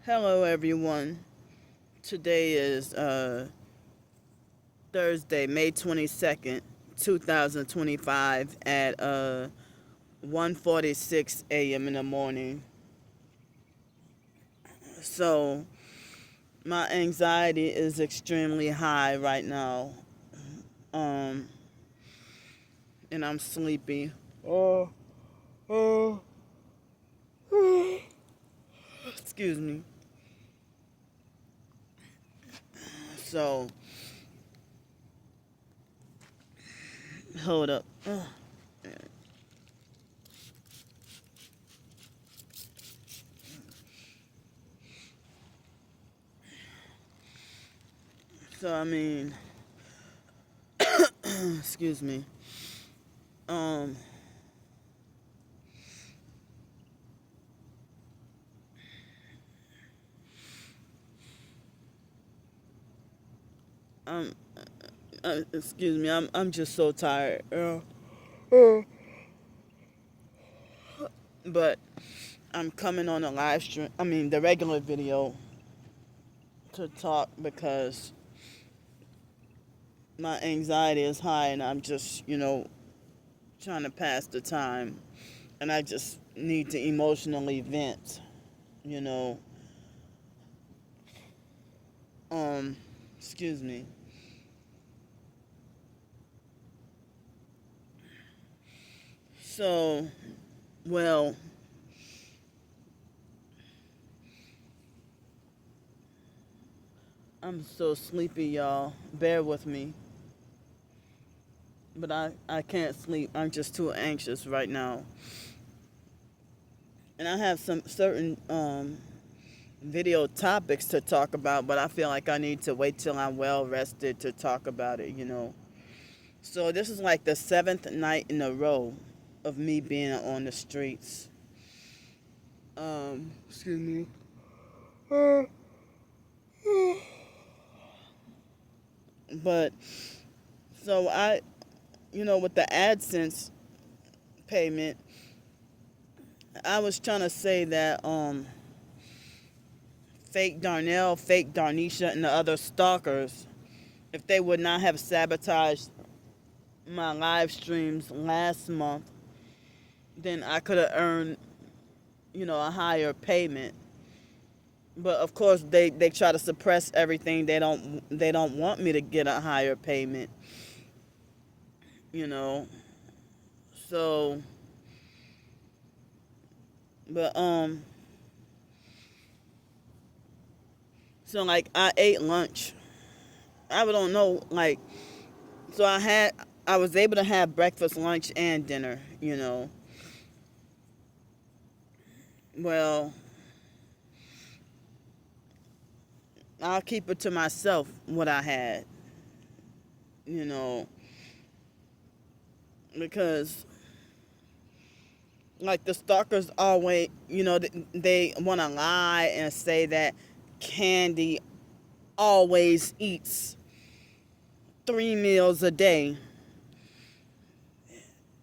Hello, everyone. Today is Thursday, May 22nd, 2025 at 1:46 a.m. in the morning. So, my anxiety is extremely high right now. Um, and I'm sleepy. Oh, oh, excuse me. So, hold up. So, I mean, excuse me. Um, I'm excuse me, I'm just so tired. But I'm coming on a live stream. I mean, the regular video to talk because my anxiety is high and I'm just, trying to pass the time. And I just need to emotionally vent, you know. Um, excuse me. So, well, I'm so sleepy, y'all. Bear with me. But I can't sleep. I'm just too anxious right now. And I have some certain video topics to talk about, but I feel like I need to wait till I'm well rested to talk about it. So this is like the seventh night in a row of me being on the streets. Excuse me. But so with the AdSense payment, I was trying to say that fake Darnell, fake Darnisha, and the other stalkers, if they would not have sabotaged my live streams last month, then I could have earned, a higher payment. But of course, they try to suppress everything. They don't want me to get a higher payment. You know. So, but so like I ate lunch. I don't know, like, so I was able to have breakfast, lunch, and dinner. Well, I'll keep it to myself what I had, you know, because like the stalkers always, they want to lie and say that Candy always eats 3 meals a day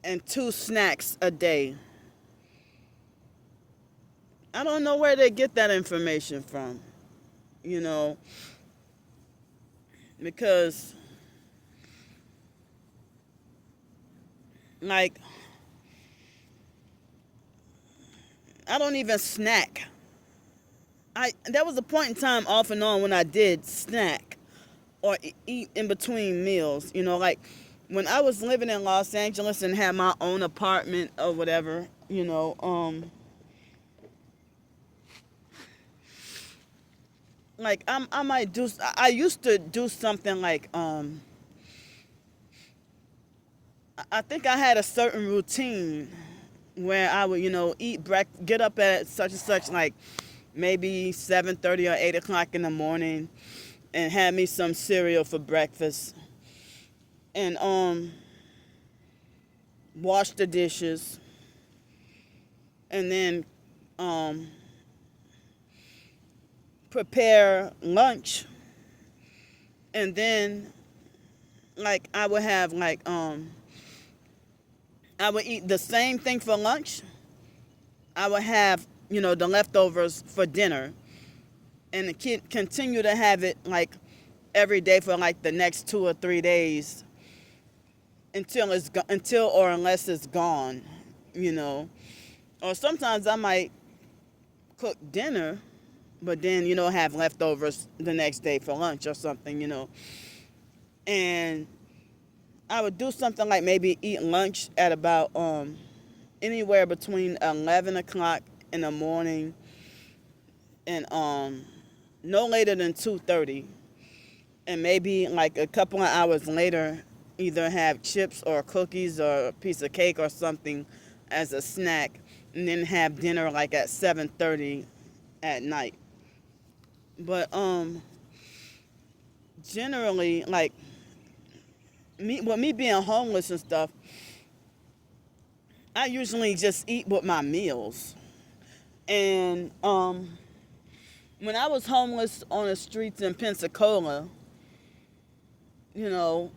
and 2 snacks a day. I don't know where they get that information from, you know, because like I don't even snack. There was a point in time off and on when I did snack or eat in between meals. Like when I was living in Los Angeles and had my own apartment or whatever. Like I might do. I used to do something like I think I had a certain routine where I would get up at such and such, like maybe 7:30 or 8 o'clock in the morning, and have me some cereal for breakfast, and wash the dishes, and then um, prepare lunch, and then like I would have like I would eat the same thing for lunch. I would have the leftovers for dinner, and continue to have it like every day for like the next 2 or 3 days until or unless it's gone, you know. Or sometimes I might cook dinner, but then have leftovers the next day for lunch or something. And I would do something like maybe eat lunch at about anywhere between 11 o'clock in the morning and no later than 2:30, and maybe like a couple of hours later either have chips or cookies or a piece of cake or something as a snack, and then have dinner like at 7:30 at night. But generally, like me being homeless and stuff, I usually just eat with my meals. And when I was homeless on the streets in Pensacola, you know,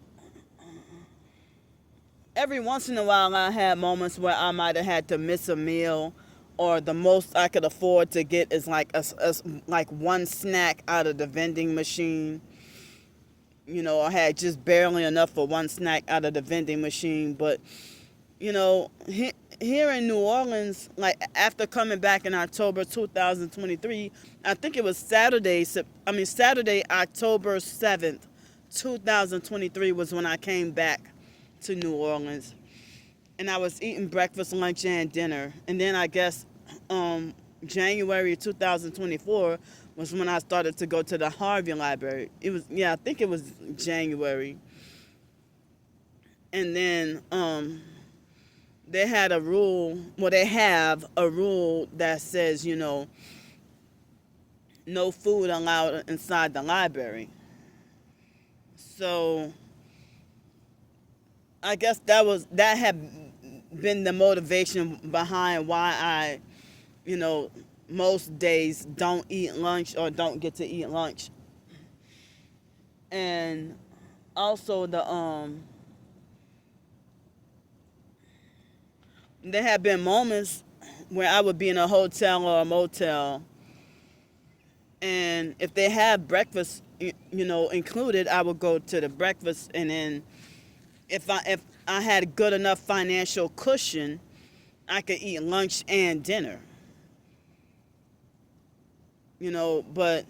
every once in a while I had moments where I might have had to miss a meal, or the most I could afford to get is like like one snack out of the vending machine. I had just barely enough for one snack out of the vending machine. But here in New Orleans, like after coming back in October 2023, I think it was Saturday, October 7th, 2023 was when I came back to New Orleans. And I was eating breakfast, lunch, and dinner. And then I guess January 2024 was when I started to go to the Harvey Library. I think it was January. And then they had a rule, they have a rule that says, no food allowed inside the library. So I guess that had been the motivation behind why I, most days don't eat lunch or don't get to eat lunch. And also there have been moments where I would be in a hotel or a motel, and if they have breakfast, included, I would go to the breakfast, and then if I had good enough financial cushion, I could eat lunch and dinner. But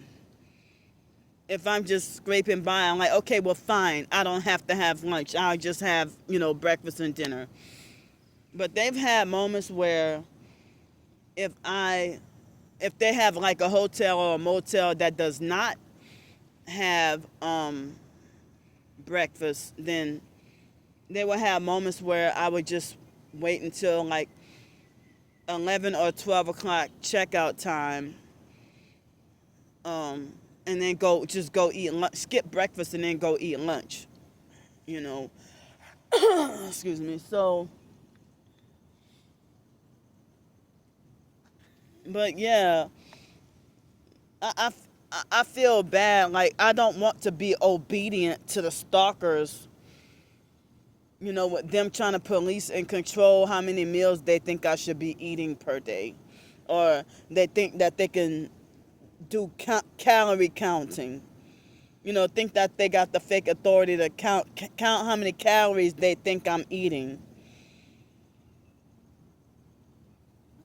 if I'm just scraping by, I'm like, okay, well, fine, I don't have to have lunch. I'll just have, breakfast and dinner. But they've had moments where if they have like a hotel or a motel that does not have breakfast, then they will have moments where I would just wait until like 11 or 12 o'clock checkout time, and then go eat lunch, skip breakfast and then go eat lunch, excuse me. So, but yeah, I feel bad. Like, I don't want to be obedient to the stalkers, with them trying to police and control how many meals they think I should be eating per day. Or they think that they can do calorie counting. Think that they got the fake authority to count how many calories they think I'm eating.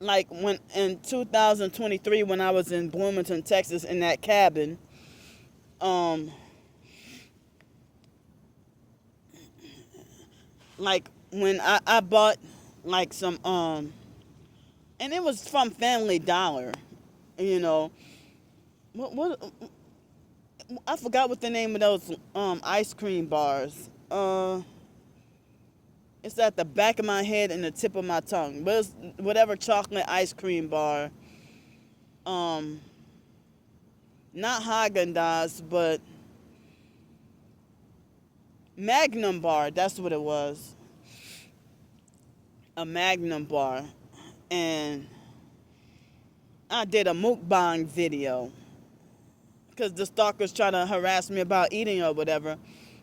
Like when in 2023, when I was in Bloomington, Texas, in that cabin, like when I bought like some and it was from Family Dollar, what I forgot what the name of those ice cream bars. It's at the back of my head and the tip of my tongue. But it's whatever chocolate ice cream bar. Not Haagen-Dazs, but Magnum bar. That's what it was. A Magnum bar. And I did a mukbang video, because the stalkers try to harass me about eating or whatever.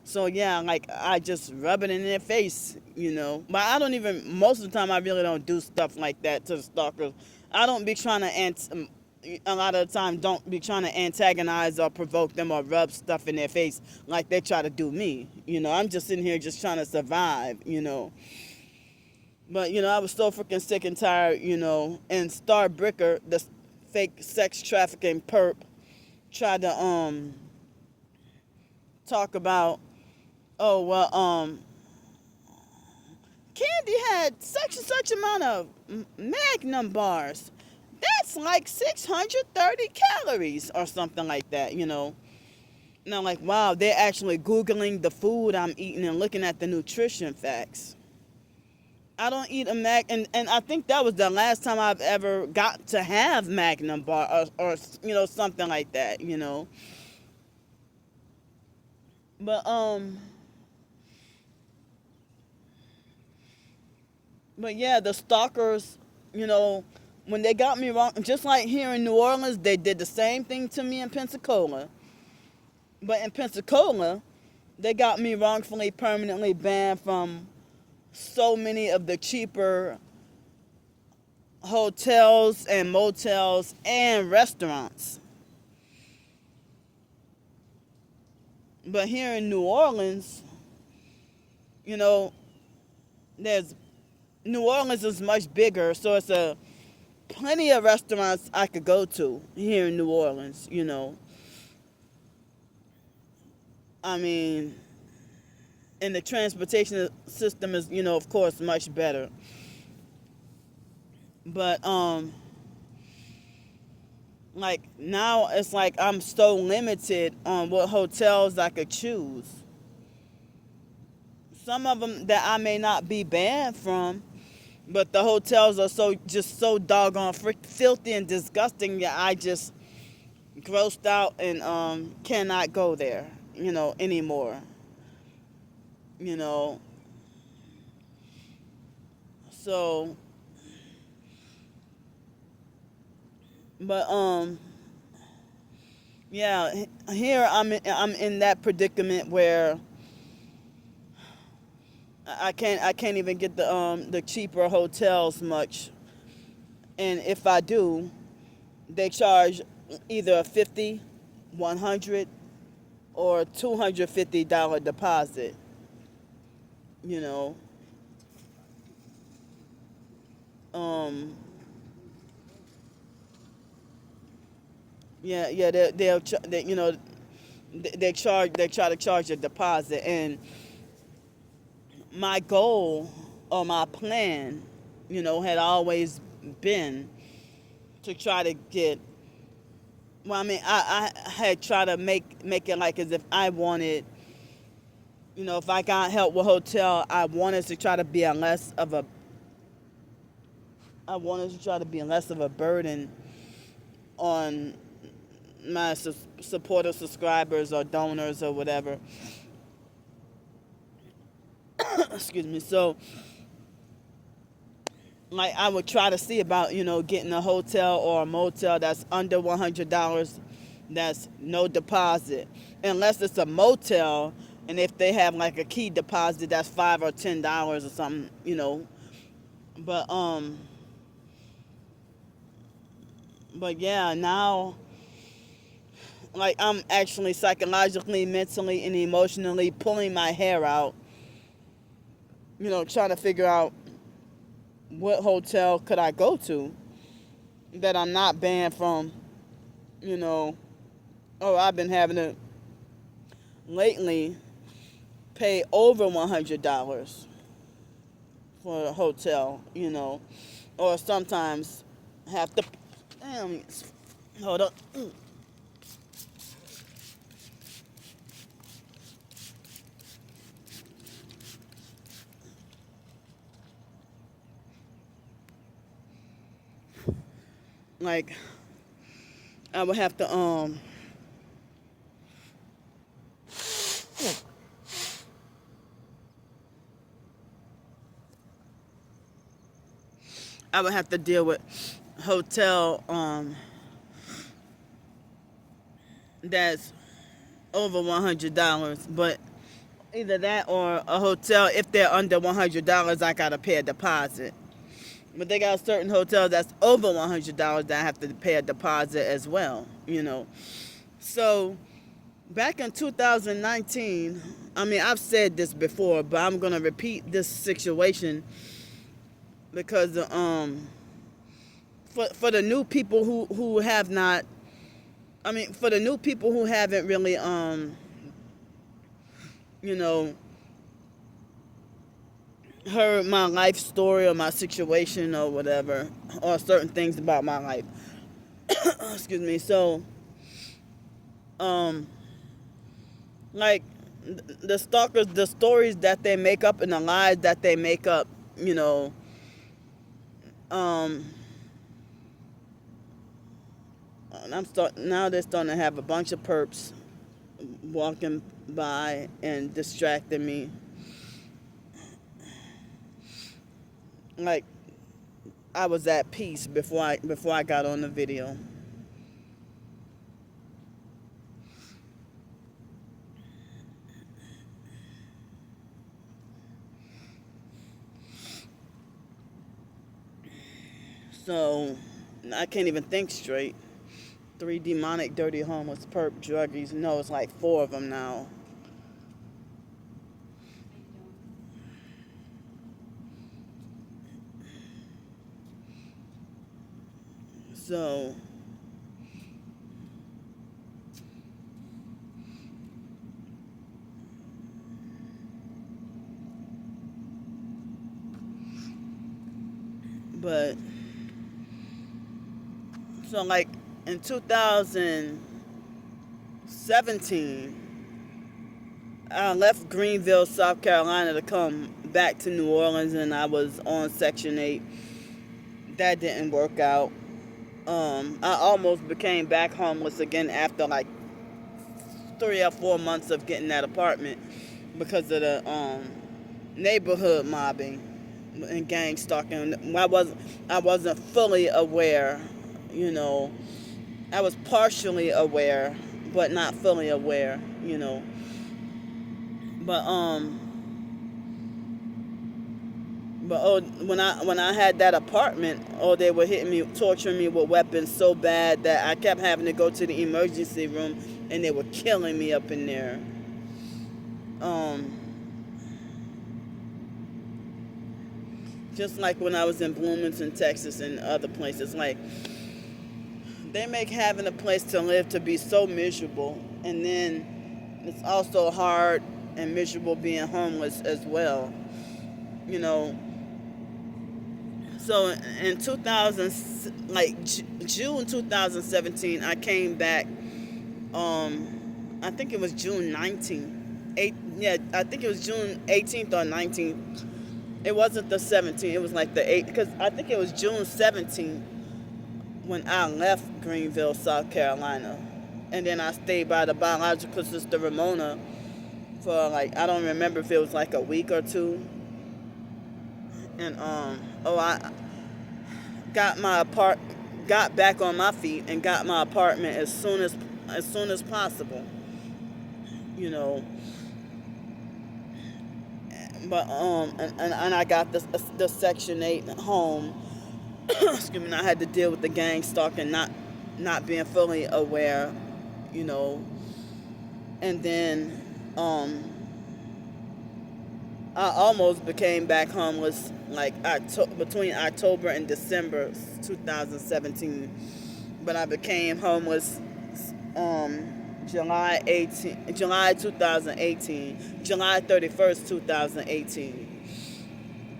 So yeah, like I just rub it in their face, But I don't even, most of the time I really don't do stuff like that to the stalkers. I don't be trying to a lot of the time don't be trying to antagonize or provoke them or rub stuff in their face like they try to do me. I'm just sitting here just trying to survive. But, I was so freaking sick and tired. And Star Bricker, the fake sex trafficking perp, tried to talk about, oh, well, Candy had such and such amount of Magnum bars. That's like 630 calories or something like that. And I'm like, wow, they're actually Googling the food I'm eating and looking at the nutrition facts. I don't eat a and I think that was the last time I've ever got to have Magnum bar or something like that. But yeah, the stalkers, when they got me wrong, just like here in New Orleans, they did the same thing to me in Pensacola. But in Pensacola, they got me wrongfully permanently banned from so many of the cheaper hotels and motels and restaurants. But here in New Orleans, New Orleans is much bigger, so it's plenty of restaurants I could go to here in New Orleans. I mean, and the transportation system is, of course, much better. But like now it's like I'm so limited on what hotels I could choose. Some of them that I may not be banned from, but the hotels are so doggone filthy and disgusting that I just grossed out and cannot go there, anymore. So, but yeah, here I'm in that predicament where I can't even get the cheaper hotels much, and if I do, they charge either a $50, $100, or $250 deposit. Yeah, they try to charge a deposit, and my goal or my plan, had always been to try to get. Well, I mean, I had tried to make it like as if I wanted, if I got help with hotel, I wanted to try to be less of a burden on my supporter subscribers or donors or whatever. Excuse me. So, like, I would try to see about, getting a hotel or a motel that's under $100, that's no deposit. Unless it's a motel, and if they have, like, a key deposit, that's $5 or $10 or something, But yeah, now, like, I'm actually psychologically, mentally, and emotionally pulling my hair out, trying to figure out what hotel could I go to that I'm not banned from, I've been having to lately pay over $100 for a hotel, or sometimes have to, hold up. Like, I would have to, deal with hotel, that's over $100, but either that or a hotel, if they're under $100, I gotta pay a deposit. But they got certain hotels that's over $100 that I have to pay a deposit as well, So back in 2019, I mean, I've said this before, but I'm going to repeat this situation because for the new people who have not, I mean, for the new people who haven't really, you know, heard my life story or my situation or whatever, or certain things about my life. Excuse me. So, like the stalkers, the stories that they make up and the lies that they make up, um, now they're starting to have a bunch of perps walking by and distracting me. Like I was at peace before I got on the video. So I can't even think straight. 3 demonic, dirty, homeless, perp, druggies. No, it's like 4 of them now. So, but, so like in 2017, I left Greenville, South Carolina to come back to New Orleans, and I was on Section 8. That didn't work out. I almost became back homeless again after like 3 or 4 months of getting that apartment because of the neighborhood mobbing and gang stalking. I wasn't fully aware, I was partially aware, but not fully aware, But when I had that apartment, they were hitting me, torturing me with weapons so bad that I kept having to go to the emergency room, and they were killing me up in there. Just like when I was in Bloomington, Texas, and other places, like they make having a place to live to be so miserable, and then it's also hard and miserable being homeless as well, So in June 2017, I came back. I think it was June 19th. I think it was June 18th or 19th. It wasn't the 17th. It was like the 8th, because I think it was June 17th when I left Greenville, South Carolina, and then I stayed by the biological sister Ramona for like, I don't remember if it was like a week or 2. And I got back on my feet and got my apartment as soon as possible, But and I got the Section 8 home. Excuse me. And I had to deal with the gang stalking, not being fully aware, And then I almost became back homeless like between October and December 2017, but I became homeless July 2018, July 31st, 2018,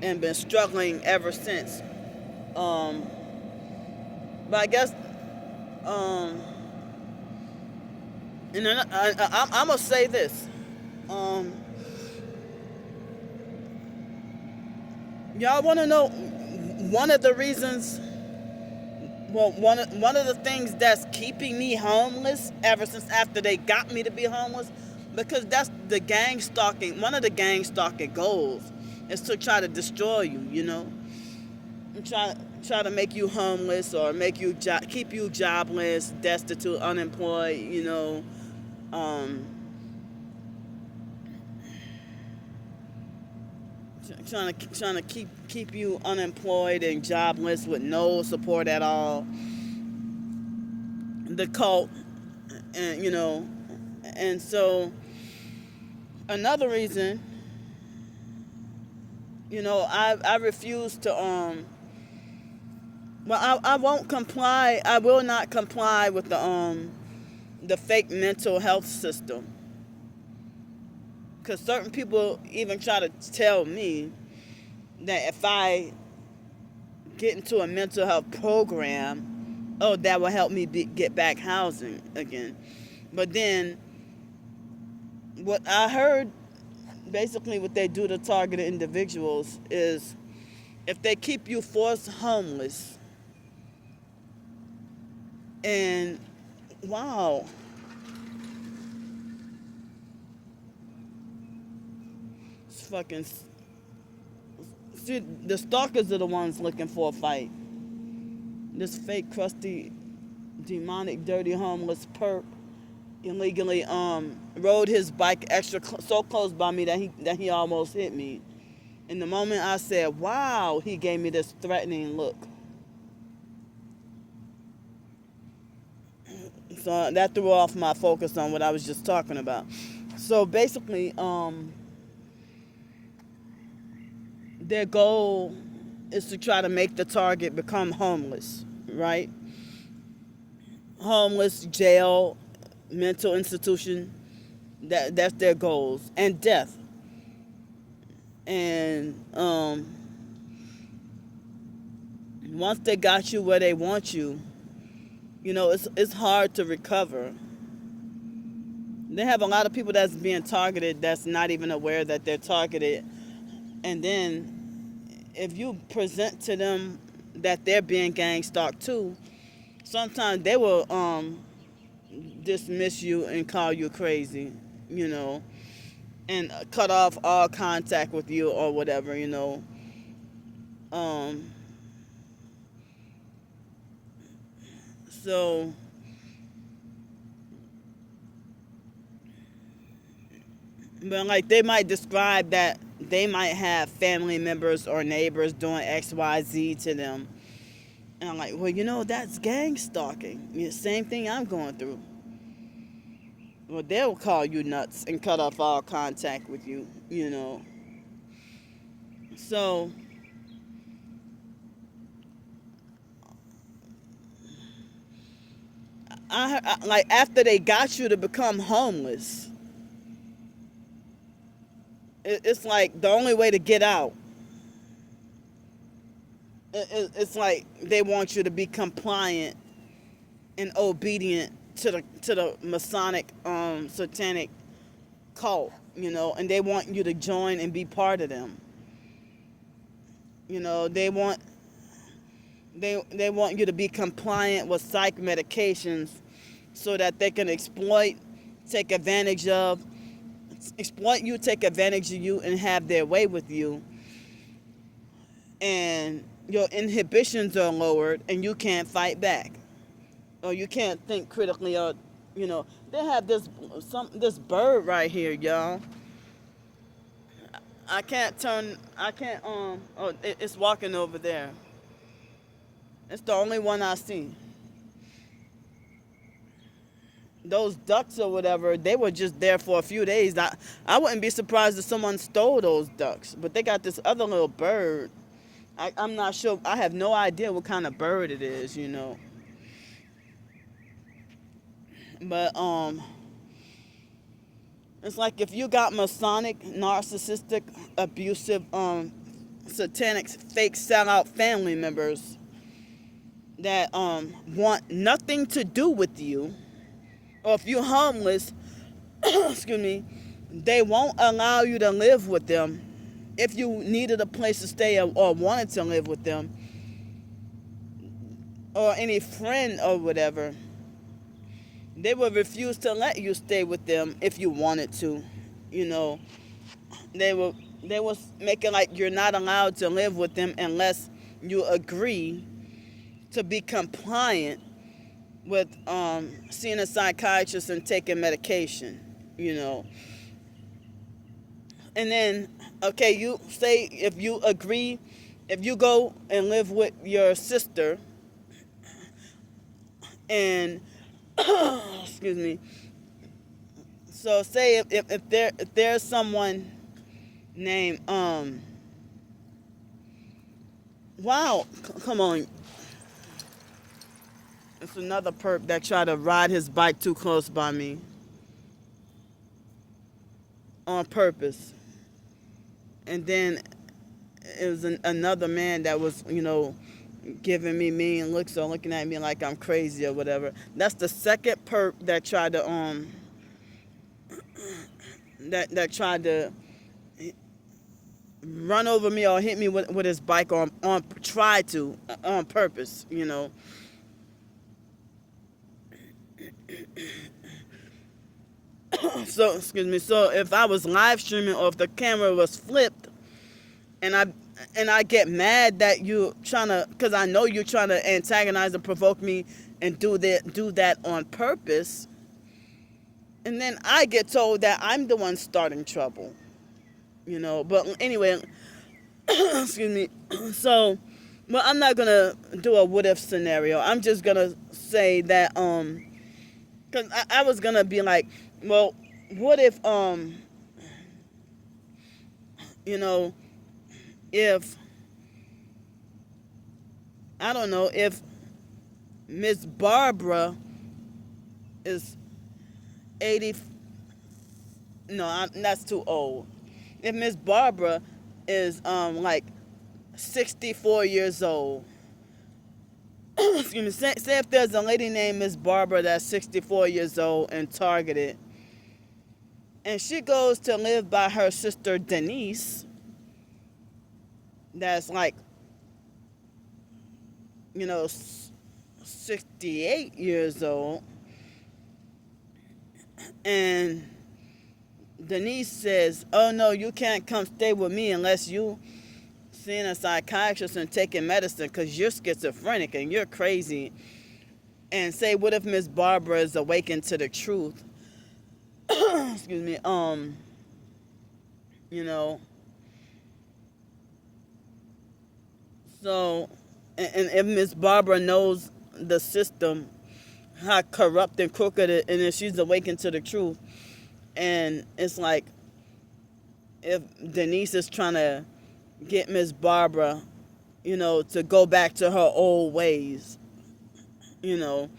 and been struggling ever since. But I guess, and then I'm gonna say this. Y'all want to know one of the reasons? Well, one of the things that's keeping me homeless ever since after they got me to be homeless, because that's the gang stalking. One of the gang stalking goals is to try to destroy you, and try to make you homeless or make you keep you jobless, destitute, unemployed, trying to keep you unemployed and jobless with no support at all. The cult, and and so another reason, I refuse to I won't comply. I will not comply with the fake mental health system, because certain people even try to tell me that if I get into a mental health program, oh, that will help me get back housing again. But then what I heard, basically what they do to targeted individuals is, if they keep you forced homeless, and wow, it's fucking, see, the stalkers are the ones looking for a fight. This fake, crusty, demonic, dirty, homeless perp illegally rode his bike so close by me that he almost hit me. And the moment I said, wow, he gave me this threatening look. So that threw off my focus on what I was just talking about. So basically, their goal is to try to make the target become homeless, right? Homeless, jail, mental institution. That's their goals, and death. And once they got you where they want you, it's hard to recover. They have a lot of people that's being targeted that's not even aware that they're targeted. And then if you present to them that they're being gang stalked too, sometimes they will dismiss you and call you crazy, and cut off all contact with you or whatever, So but like, they might describe that they might have family members or neighbors doing XYZ to them. And I'm like, well, that's gang stalking. Same thing I'm going through. Well, they'll call you nuts and cut off all contact with you, So like, after they got you to become homeless, it's like the only way to get out. It's like they want you to be compliant and obedient to the Masonic satanic cult, and they want you to join and be part of them. They want you to be compliant with psych medications so that they can exploit you, take advantage of you, and have their way with you. And your inhibitions are lowered, and you can't fight back, or you can't think critically, or they have this bird right here, y'all. It's walking over there. It's the only one I see. Those ducks or whatever, they were just there for a few days. I wouldn't be surprised if someone stole those ducks. But they got this other little bird. I'm not sure. I have no idea what kind of bird it is, But it's like, if you got Masonic, narcissistic, abusive, satanic, fake sellout family members that want nothing to do with you, or if you're homeless, excuse me, they won't allow you to live with them. If you needed a place to stay or wanted to live with them, or any friend or whatever, they will refuse to let you stay with them if you wanted to. They will make it like you're not allowed to live with them unless you agree to be compliant with seeing a psychiatrist and taking medication, And then, okay, you say, if you agree, if you go and live with your sister and excuse me, so say if there's someone named wow, come on, it's another perp that tried to ride his bike too close by me on purpose. And then it was another man that was, giving me mean looks or looking at me like I'm crazy or whatever. That's the second perp that tried to that tried to run over me or hit me with his bike on purpose. So excuse me. So if I was live streaming or if the camera was flipped, and I get mad that you trying to, because I know you're trying to antagonize and provoke me and do that on purpose, and then I get told that I'm the one starting trouble, But anyway, excuse me. So, well, I'm not gonna do a what if scenario. I'm just gonna say that because I was gonna be like, well, what if if I don't know if Miss Barbara is 80. No, that's too old. If Miss Barbara is like 64 years old. Excuse me. Say if there's a lady named Miss Barbara that's 64 years old and targeted, and she goes to live by her sister Denise, that's like 68 years old, and Denise says, oh no, you can't come stay with me unless you seeing a psychiatrist and taking medicine because you're schizophrenic and you're crazy. And say, what if Miss Barbara is awakened to the truth? Excuse me. So, and if Miss Barbara knows the system, how corrupt and crooked it, and if she's awakened to the truth, and it's like, if Denise is trying to get Miss Barbara, to go back to her old ways, So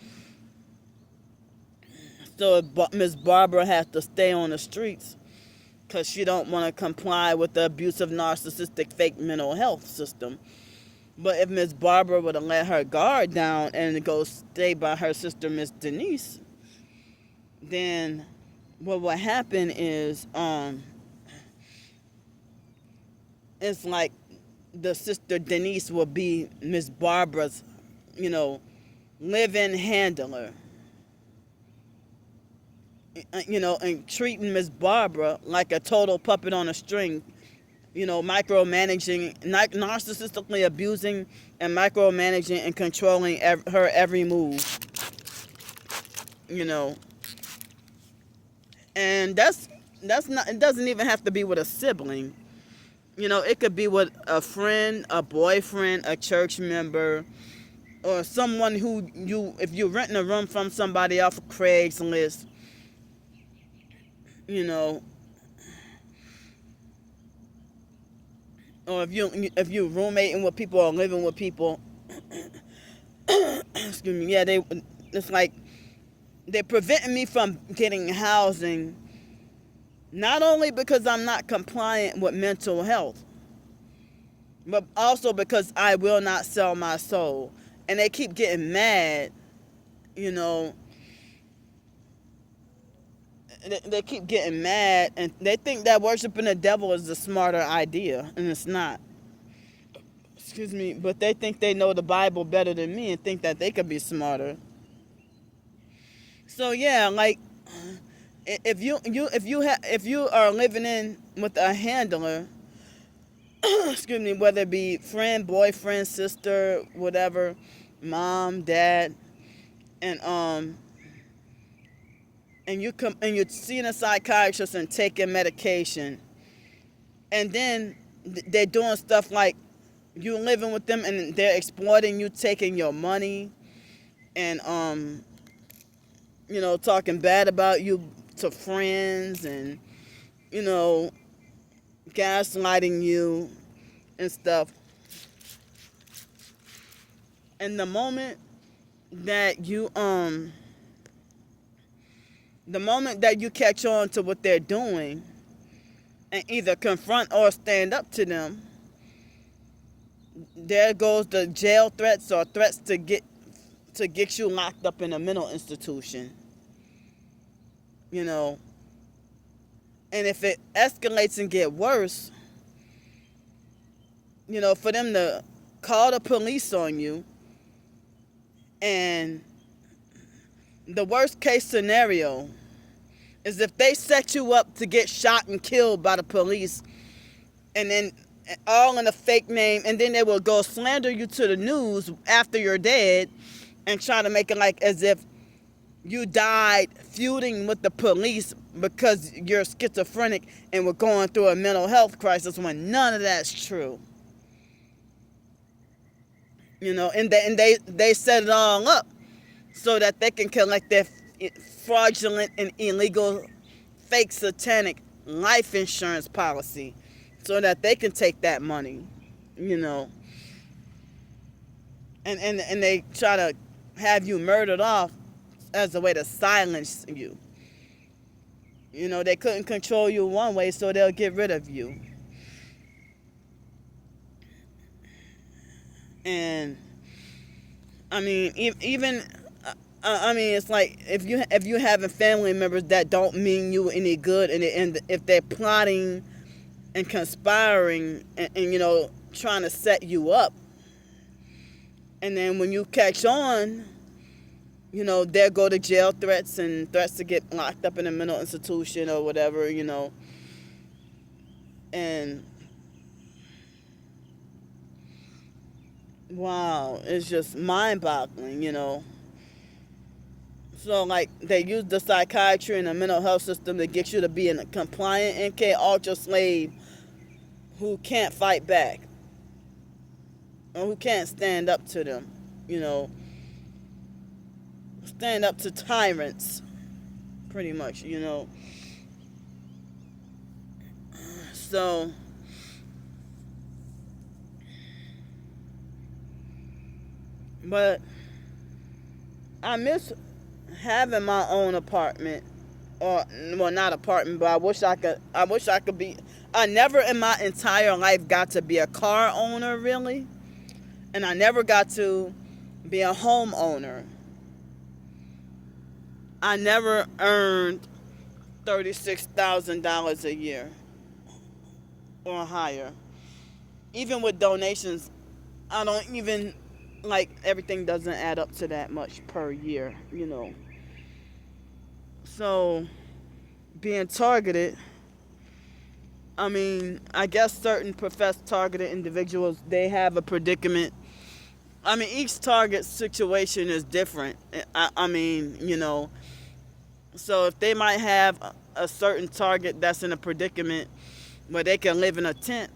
if Miss Barbara has to stay on the streets because she don't want to comply with the abusive, narcissistic, fake mental health system. But if Miss Barbara would have let her guard down and go stay by her sister, Miss Denise, then what would happen is it's like the sister Denise will be Miss Barbara's, live-in handler. And treating Miss Barbara like a total puppet on a string, micromanaging, narcissistically abusing and micromanaging and controlling her every move, And that's not, it doesn't even have to be with a sibling. It could be with a friend, a boyfriend, a church member, or someone who if you're renting a room from somebody off of Craigslist, or if you roommating with people or living with people, excuse me, yeah, it's like they're preventing me from getting housing, not only because I'm not compliant with mental health, but also because I will not sell my soul. And they keep getting mad, They keep getting mad, and they think that worshiping the devil is the smarter idea, and it's not. Excuse me, but they think they know the Bible better than me and think that they could be smarter. So yeah, like if you are living in with a handler, excuse me, whether it be friend, boyfriend, sister, whatever, mom, dad, and you're seeing a psychiatrist and taking medication, and then they're doing stuff like you living with them and they're exploiting you, taking your money, and talking bad about you to friends, and you know gaslighting you and stuff. And that you the moment that you catch on to what they're doing and either confront or stand up to them, there goes the jail threats or threats to get you locked up in a mental institution. You know, and if it escalates and get worse, for them to call the police on you, and the worst case scenario is if they set you up to get shot and killed by the police, and then all in a fake name, and then they will go slander you to the news after you're dead and try to make it like as if you died feuding with the police because you're schizophrenic and were going through a mental health crisis, when none of that's true. And they set it all up so that they can collect their fraudulent and illegal fake satanic life insurance policy so that they can take that money, and they try to have you murdered off as a way to silence you. They couldn't control you one way, so they'll get rid of you. And I mean, it's like if you having family members that don't mean you any good, and if they're plotting and conspiring and trying to set you up, and then when you catch on, there go to jail threats and threats to get locked up in a mental institution or whatever, and wow, it's just mind-boggling, So, like, they use the psychiatry and the mental health system to get you to be a compliant NK ultra slave who can't fight back or who can't stand up to them, stand up to tyrants, pretty much, So, but I miss having my own apartment, or well, not apartment, but I wish I could be. I never in my entire life got to be a car owner, really, and I never got to be a homeowner. I never earned $36,000 a year or higher. Even with donations, I don't even, like, everything doesn't add up to that much per year, So, being targeted, I mean, I guess certain professed targeted individuals, they have a predicament. I mean, each target situation is different. I mean, so if they might have a certain target that's in a predicament where they can live in a tent,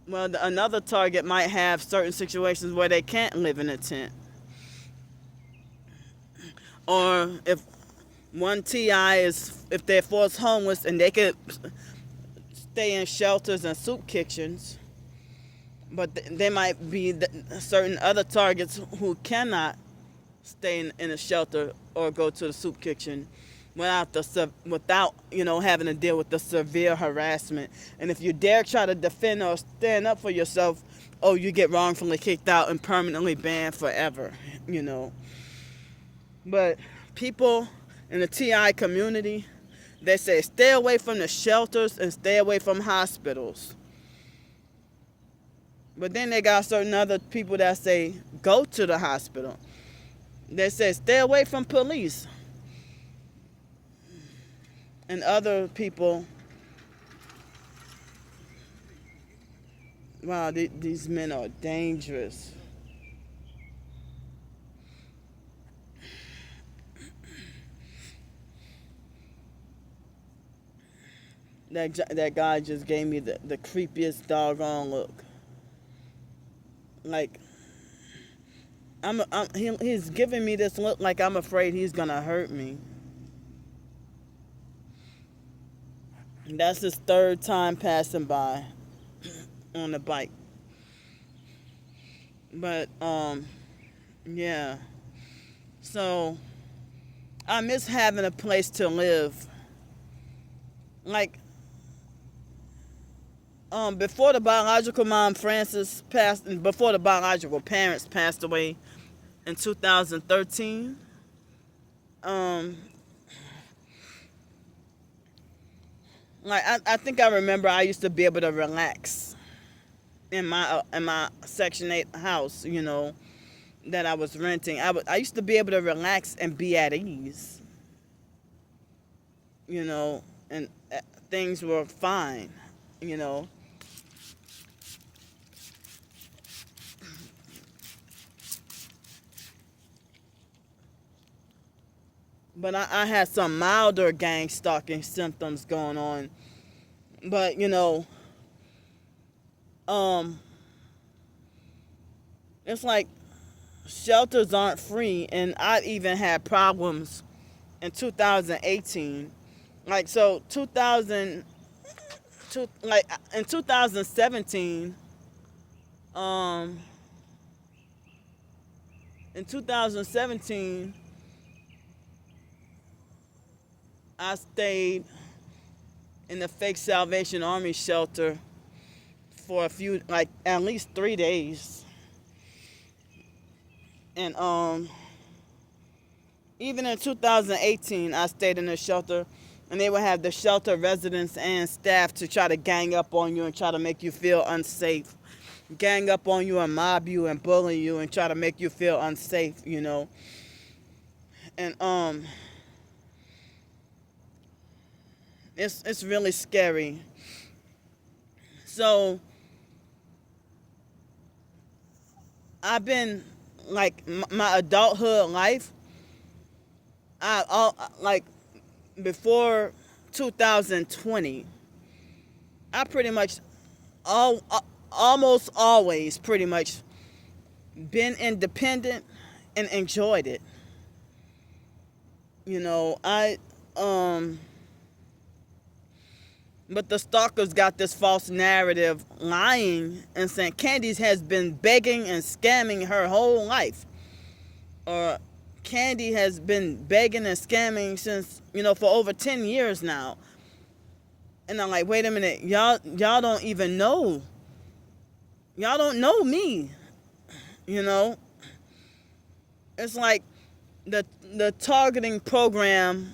well, another target might have certain situations where they can't live in a tent. Or if one TI is, if they're forced homeless and they could stay in shelters and soup kitchens, but there might be certain other targets who cannot stay in a shelter or go to the soup kitchen without having to deal with the severe harassment. And if you dare try to defend or stand up for yourself, you get wrongfully kicked out and permanently banned forever, But people in the TI community, they say stay away from the shelters and stay away from hospitals. But then they got certain other people that say go to the hospital. They say stay away from police. And other people, wow, these men are dangerous. That guy just gave me the creepiest doggone look. like he's giving me this look like I'm afraid he's gonna hurt me. That's his third time passing by on the bike. But yeah. So I miss having a place to live. Like before the biological mom Frances passed, and before the biological parents passed away in 2013. I think I remember I used to be able to relax in my Section 8 house, that I was renting. I used to be able to relax and be at ease, and things were fine, you know. But I had some milder gang stalking symptoms going on. But, it's like shelters aren't free. And I even had problems in 2018. Like, so 2000, like in 2017, in 2017, I stayed in the fake Salvation Army shelter for at least 3 days. And even in 2018, I stayed in the shelter, and they would have the shelter residents and staff to try to gang up on you and try to make you feel unsafe. Gang up on you and mob you and bully you and try to make you feel unsafe, And it's really scary. So I've been my adulthood life. Before 2020, I pretty much almost always pretty much been independent and enjoyed it. But the stalkers got this false narrative lying and saying Candy has been begging and scamming her whole life. Or Candy has been begging and scamming since, for over 10 years now. And I'm like, wait a minute, y'all don't even know. Y'all don't know me. It's like the targeting program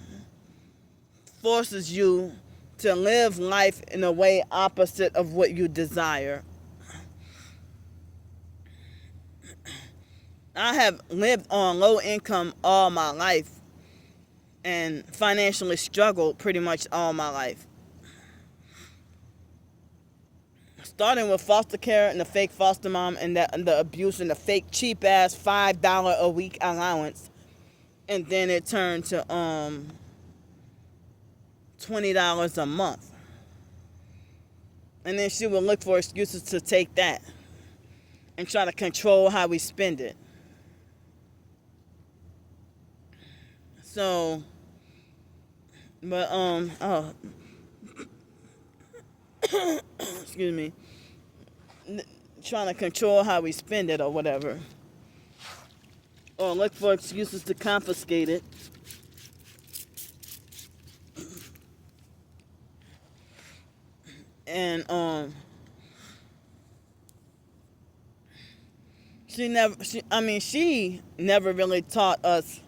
forces you to live life in a way opposite of what you desire. I have lived on low income all my life and financially struggled pretty much all my life. Starting with foster care and the fake foster mom and the abuse and the fake cheap ass $5 a week allowance. And then it turned to $20 a month. And then she would look for excuses to take that and try to control how we spend it. So, but, excuse me, trying to control how we spend it or whatever. Or look for excuses to confiscate it. And she never really taught us,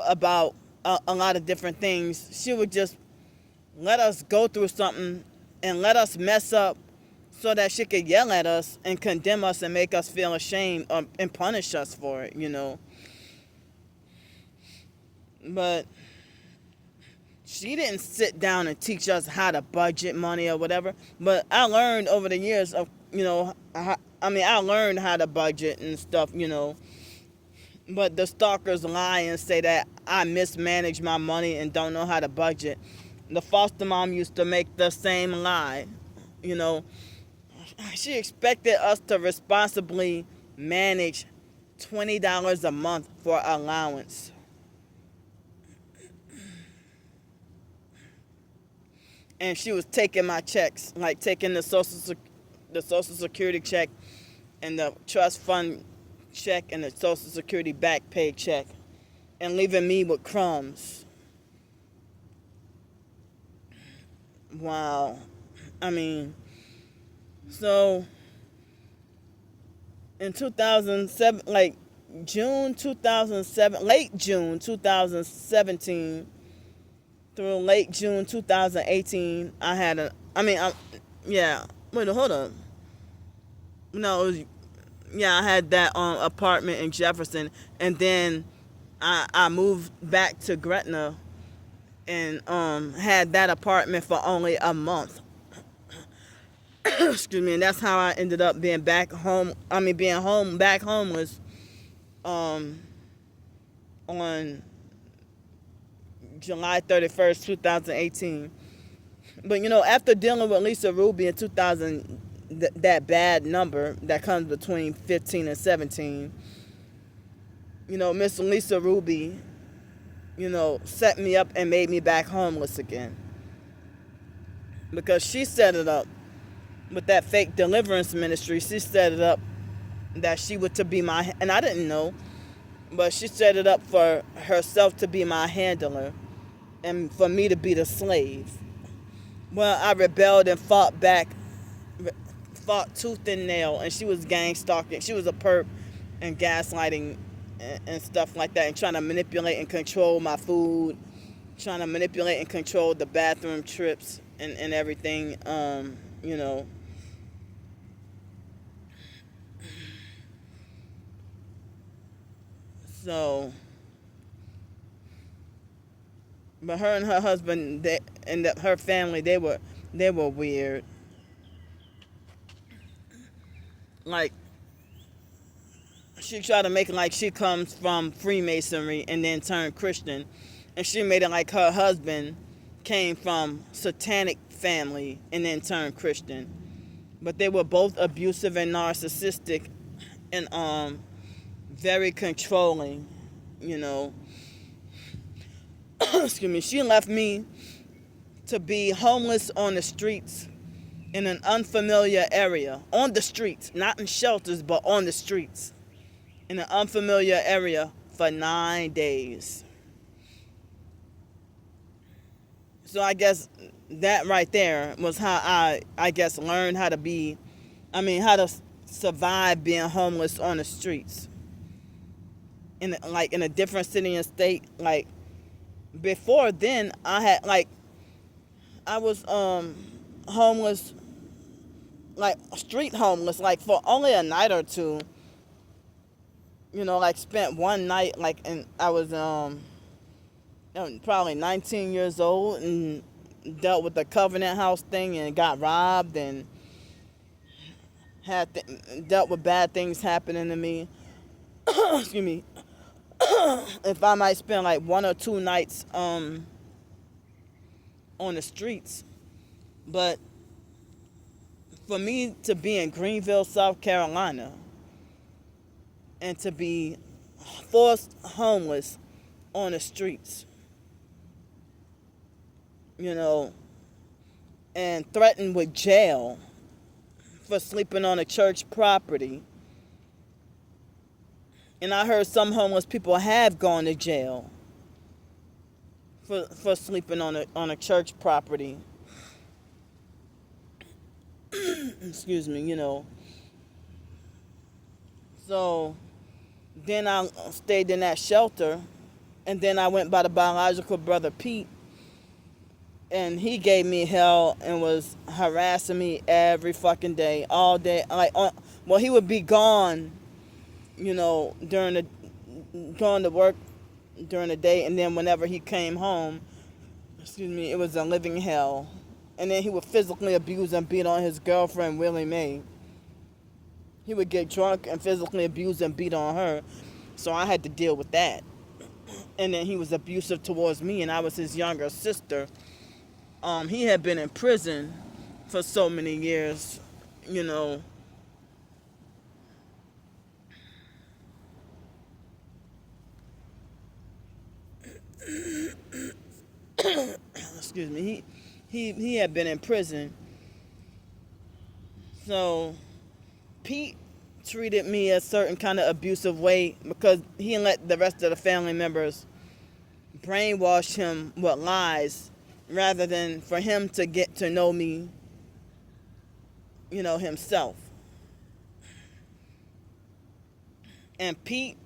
about a lot of different things. She would just let us go through something and let us mess up so that she could yell at us and condemn us and make us feel ashamed and punish us for it, But she didn't sit down and teach us how to budget money or whatever. But I learned over the years of, I learned how to budget and stuff, But the stalkers lie and say that I mismanage my money and don't know how to budget. The foster mom used to make the same lie, She expected us to responsibly manage $20 a month for allowance. And she was taking my checks, like taking the Social Security check and the trust fund check and the Social Security back pay check, and leaving me with crumbs. Wow. I mean, so in 2007, like June 2007, late June 2017 through late June 2018, I had a, I mean, yeah, wait, hold on. No, it was, yeah, I had that apartment in Jefferson, and then I moved back to Gretna and had that apartment for only a month. Excuse me, and that's how I ended up being back home. I mean, being back homeless, on July 31st, 2018. But after dealing with Lisa Ruby in 2000, that bad number that comes between 15 and 17, Miss Lisa Ruby, set me up and made me back homeless again. Because she set it up with that fake deliverance ministry. She set it up that she would to be my, and I didn't know, but she set it up for herself to be my handler and for me to be the slave. Well, I rebelled and fought back, fought tooth and nail, and she was gang stalking. She was a perp and gaslighting and stuff like that, and trying to manipulate and control my food, trying to manipulate and control the bathroom trips and everything, So, but her and her husband, her family, they were weird. Like, she tried to make it like she comes from Freemasonry and then turned Christian, and she made it like her husband came from satanic family and then turned Christian. But they were both abusive and narcissistic and very controlling, Excuse me. She left me to be homeless on the streets in an unfamiliar area, on the streets, not in shelters, but on the streets, in an unfamiliar area for 9 days. So I guess that right there was how I guess learned how to survive being homeless on the streets. In a different city and state. Like, before then, I was homeless, like street homeless, like for only a night or two. Spent one night, and I was probably 19 years old and dealt with the Covenant House thing and got robbed and dealt with bad things happening to me. Excuse me. If I might spend like 1 or 2 nights on the streets. But for me to be in Greenville, South Carolina, and to be forced homeless on the streets, and threatened with jail for sleeping on a church property. And I heard some homeless people have gone to jail for sleeping on a church property. Excuse me, So then I stayed in that shelter, and then I went by the biological brother Pete, and he gave me hell and was harassing me every fucking day, all day. He would be gone, going to work during the day, and then whenever he came home, it was a living hell. And then he would physically abuse and beat on his girlfriend, Willie Mae. He would get drunk and physically abuse and beat on her, so I had to deal with that. And then he was abusive towards me, and I was his younger sister. He had been in prison for so many years, you know, excuse me, he had been in prison. So Pete treated me a certain kind of abusive way because he let the rest of the family members brainwash him with lies rather than for him to get to know me, himself. And Pete,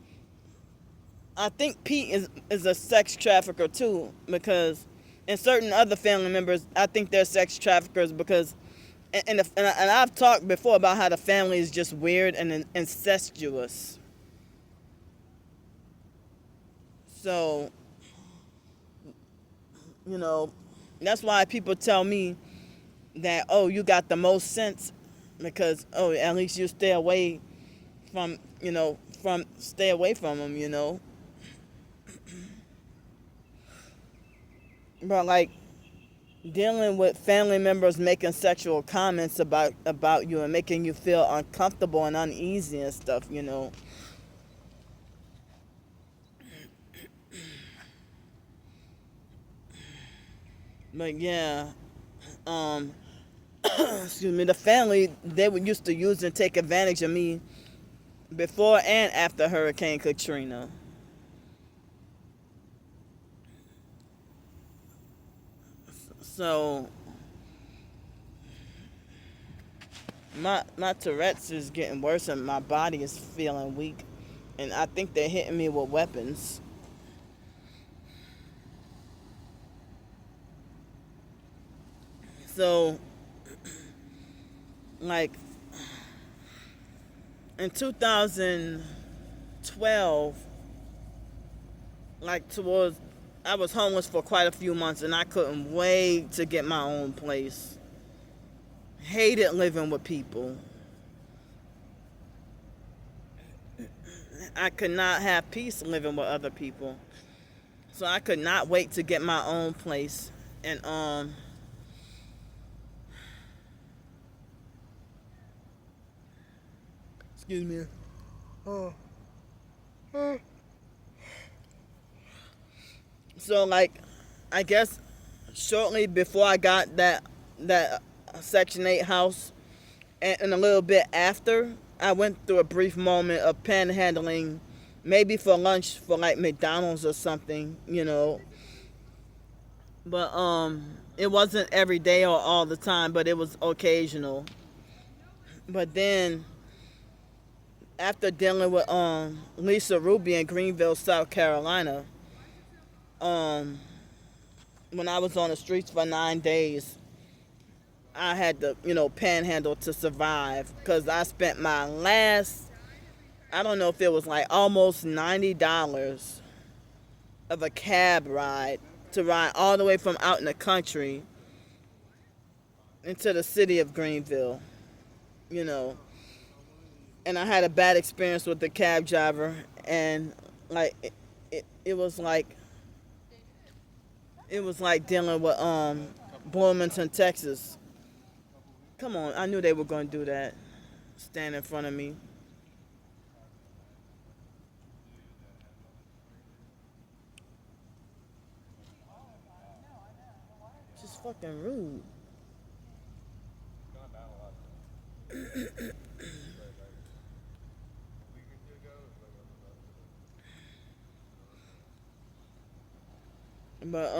I think Pete is a sex trafficker too, because and certain other family members, I think they're sex traffickers because, and I've talked before about how the family is just weird and incestuous. So, that's why people tell me that, oh, you got the most sense because, oh, at least you stay away from, stay away from them. But like dealing with family members making sexual comments about you and making you feel uncomfortable and uneasy and stuff. But yeah, excuse me, the family, they would used to use and take advantage of me before and after Hurricane Katrina. So my Tourette's is getting worse and my body is feeling weak, and I think they're hitting me with weapons. So, like, in 2012, like towards, I was homeless for quite a few months and I couldn't wait to get my own place. Hated living with people. I could not have peace living with other people. So I could not wait to get my own place. And excuse me. So like, I guess shortly before I got that Section 8 house, and a little bit after, I went through a brief moment of panhandling, maybe for lunch for like McDonald's or something. But it wasn't every day or all the time, but it was occasional. But then after dealing with Lisa Ruby in Greenville, South Carolina, when I was on the streets for 9 days, I had to, panhandle to survive because I spent my last, I don't know if it was like almost $90 of a cab ride to ride all the way from out in the country into the city of Greenville, And I had a bad experience with the cab driver, and like it was like dealing with Bloomington, Texas. Come on, I knew they were going to do that. Stand in front of me. Just fucking rude. But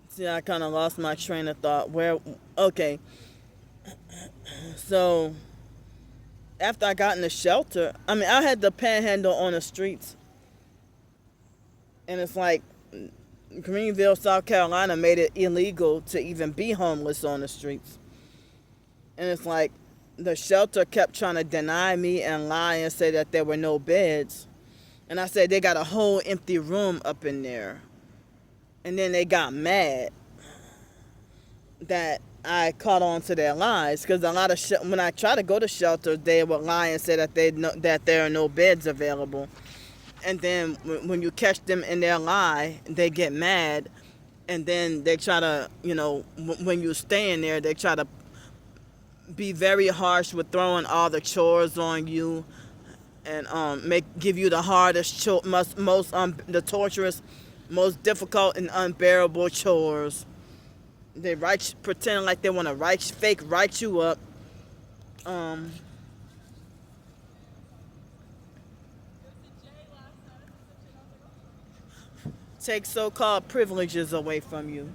see, I kind of lost my train of thought. Okay, so after I got in the shelter, I mean, I had to panhandle on the streets, and it's like Greenville, South Carolina made it illegal to even be homeless on the streets, and it's like the shelter kept trying to deny me and lie and say that there were no beds. And I said, they got a whole empty room up in there. And then they got mad that I caught on to their lies. Because a lot of when I try to go to shelters, they would lie and say that that there are no beds available. And then when you catch them in their lie, they get mad and then they try to, when you stay in there, they try to be very harsh with throwing all the chores on you, and give you the hardest most the torturous, most difficult and unbearable chores. They pretend like they want to write you up. um Take so-called privileges away from you,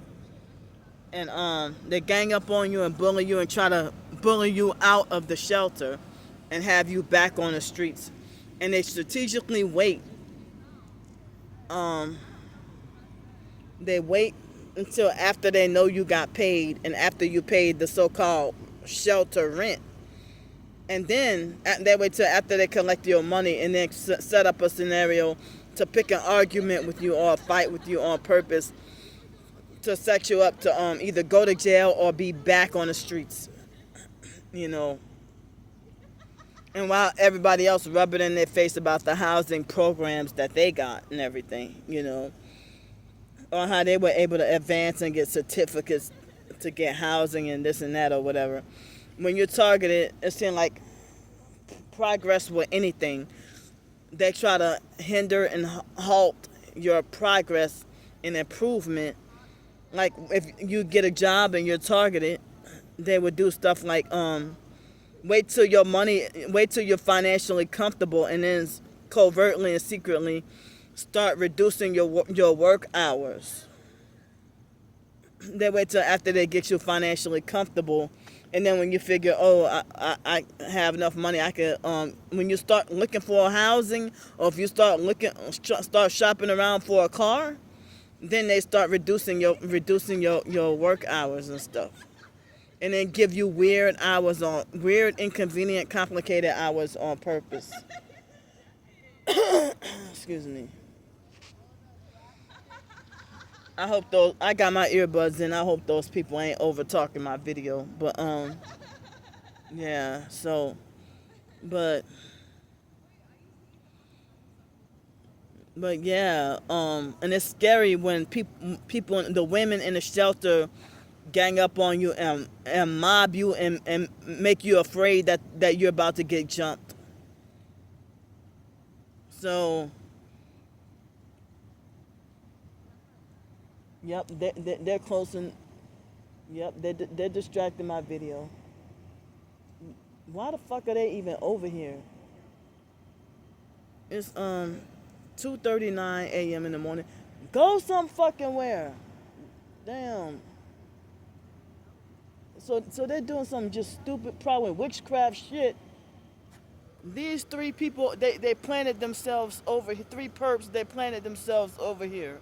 and they gang up on you and bully you and try to bully you out of the shelter and have you back on the streets. And they strategically wait. um they wait until after they know you got paid, and after you paid the so-called shelter rent, and then they wait till after they collect your money, and then set up a scenario to pick an argument with you or a fight with you on purpose to set you up to either go to jail or be back on the streets, you know. And while everybody else rub it in their face about the housing programs that they got and everything, or how they were able to advance and get certificates to get housing and this and that or whatever. When you're targeted, it seems like progress with anything, they try to hinder and halt your progress and improvement. Like if you get a job and you're targeted, they would do stuff like wait till you're financially comfortable, and then covertly and secretly start reducing your work hours. They wait till after they get you financially comfortable, and then when you figure, oh, I have enough money, I could when you start looking for housing, or if you start shopping around for a car, then they start reducing your work hours and stuff, and then give you weird, inconvenient, complicated hours on purpose. Excuse me. I got my earbuds in. I hope those people ain't over talking my video. But yeah. So, but yeah. And it's scary when the women in the shelter gang up on you and mob you and make you afraid that you're about to get jumped. So, yep, they're closing. Yep, they're distracting my video. Why the fuck are they even over here? It's 2:39 a.m. in the morning. Go some fucking where. Damn. So they're doing some just stupid, probably witchcraft shit. These three people, they planted themselves over here. Three perps, they planted themselves over here.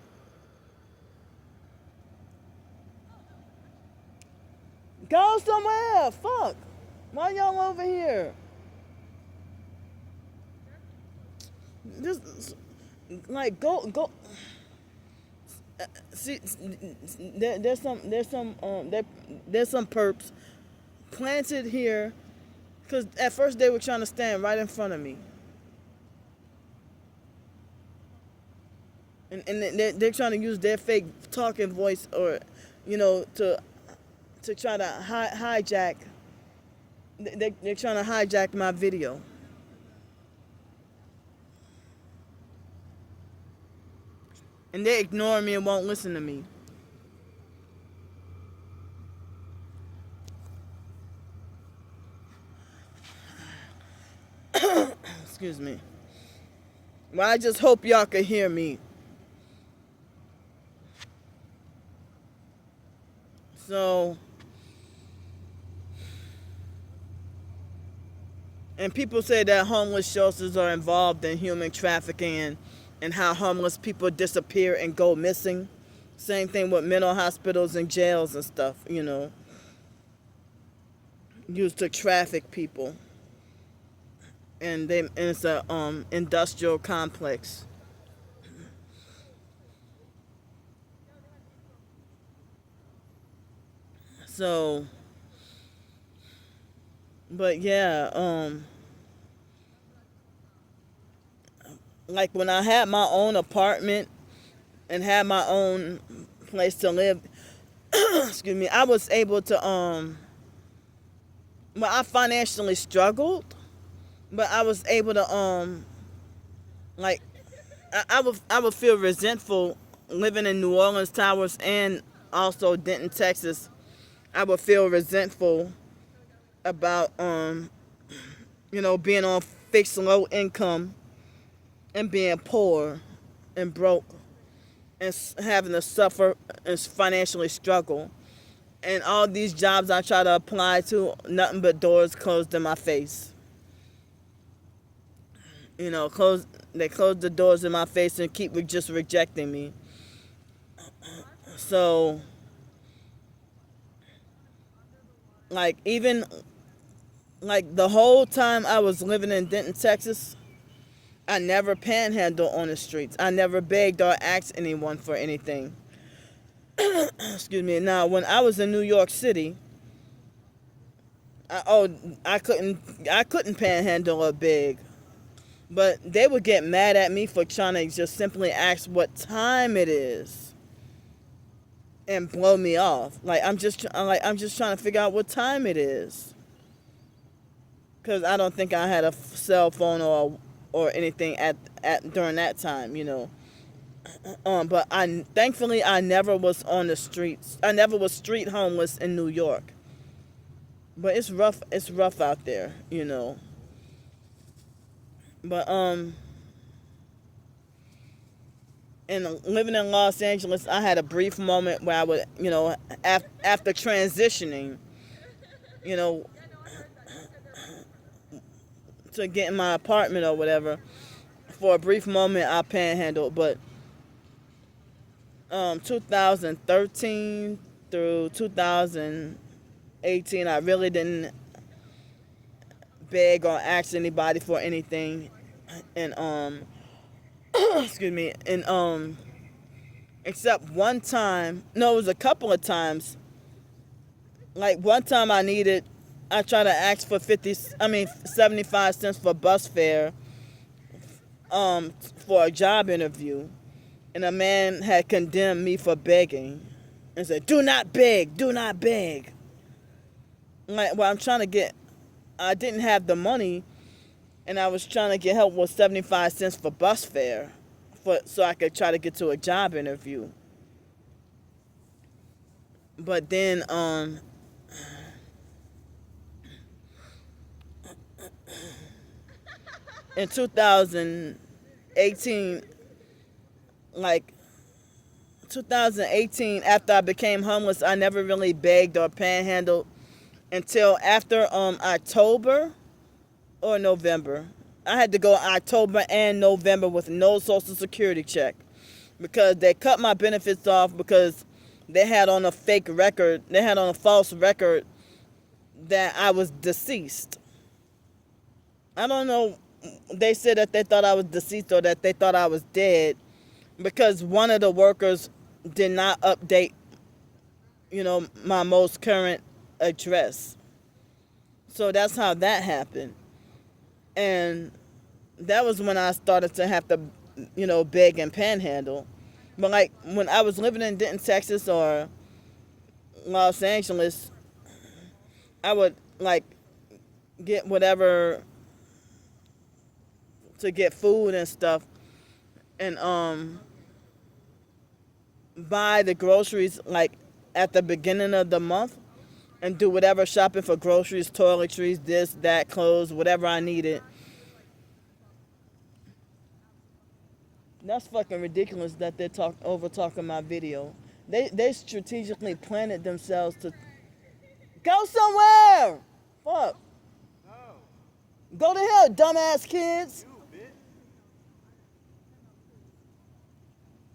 Go somewhere. Fuck. Why y'all over here? Just like go. See, there's some perps planted here, because at first they were trying to stand right in front of me, and they're trying to use their fake talking voice, or to try to hijack. They're trying to hijack my video. And they ignore me and won't listen to me. Excuse me. Well, I just hope y'all can hear me. So, and people say that homeless shelters are involved in human trafficking, and how homeless people disappear and go missing. Same thing with mental hospitals and jails and stuff, used to traffic people. And it's a industrial complex. So, but yeah, like when I had my own apartment and had my own place to live. Excuse me. I was able to well, I financially struggled, but I was able to like I would feel resentful living in New Orleans Towers and also Denton, Texas. I would feel resentful about being on fixed low income and being poor and broke and having to suffer and financially struggle. And all these jobs I try to apply to, nothing but doors closed in my face. They close the doors in my face and keep just rejecting me. So, like, even like the whole time I was living in Denton, Texas, I never panhandled on the streets. I never begged or asked anyone for anything. Excuse me. Now, when I was in New York City, I couldn't panhandle or beg, but they would get mad at me for trying to just simply ask what time it is and blow me off. I'm just trying to figure out what time it is, because I don't think I had a cell phone or anything at during that time, But thankfully I never was on the streets. I never was street homeless in New York. But it's rough. It's rough out there, But and living in Los Angeles, I had a brief moment where I would, after transitioning, to get in my apartment or whatever, for a brief moment I panhandled, but 2013 through 2018, I really didn't beg or ask anybody for anything, and excuse me, and except one time. No, it was a couple of times. Like one time I tried to ask for 75 cents for bus fare, for a job interview, and a man had condemned me for begging and said, "Do not beg, do not beg." Like, well, I didn't have the money, and I was trying to get help with 75 cents for bus fare, so I could try to get to a job interview. But then, in 2018, 2018, after I became homeless, I never really begged or panhandled until after October or November. I had to go October and November with no Social Security check, because they cut my benefits off because they had on a fake record. They had on a false record that I was deceased. I don't know. They said that they thought I was deceased or that they thought I was dead, because one of the workers did not update, my most current address. So that's how that happened. And that was when I started to have to, beg and panhandle. But like when I was living in Denton, Texas or Los Angeles, I would get whatever to get food and stuff, and buy the groceries at the beginning of the month, and do whatever shopping for groceries, toiletries, this, that, clothes, whatever I needed. That's fucking ridiculous that they're over talking my video. They strategically planted themselves to go somewhere. Fuck. No. Go to hell, dumbass kids.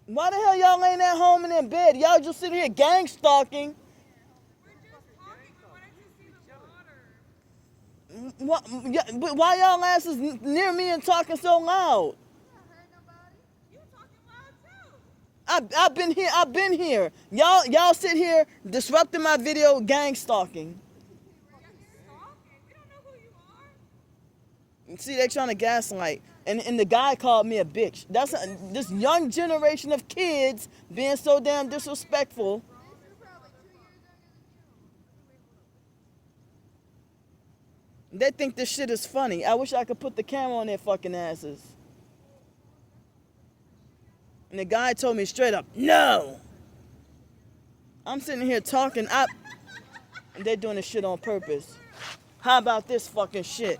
Why the hell y'all ain't at home and in bed? Y'all just sitting here gang stalking. Why y'all asses near me and talking so loud? I've been here. Y'all sit here disrupting my video, gang stalking. We don't know who you are. See, they trying to gaslight. And the guy called me a bitch. That's this young generation of kids being so damn disrespectful. They think this shit is funny. I wish I could put the camera on their fucking asses. And the guy told me straight up, no. I'm sitting here talking, and they're doing this shit on purpose. How about this fucking shit?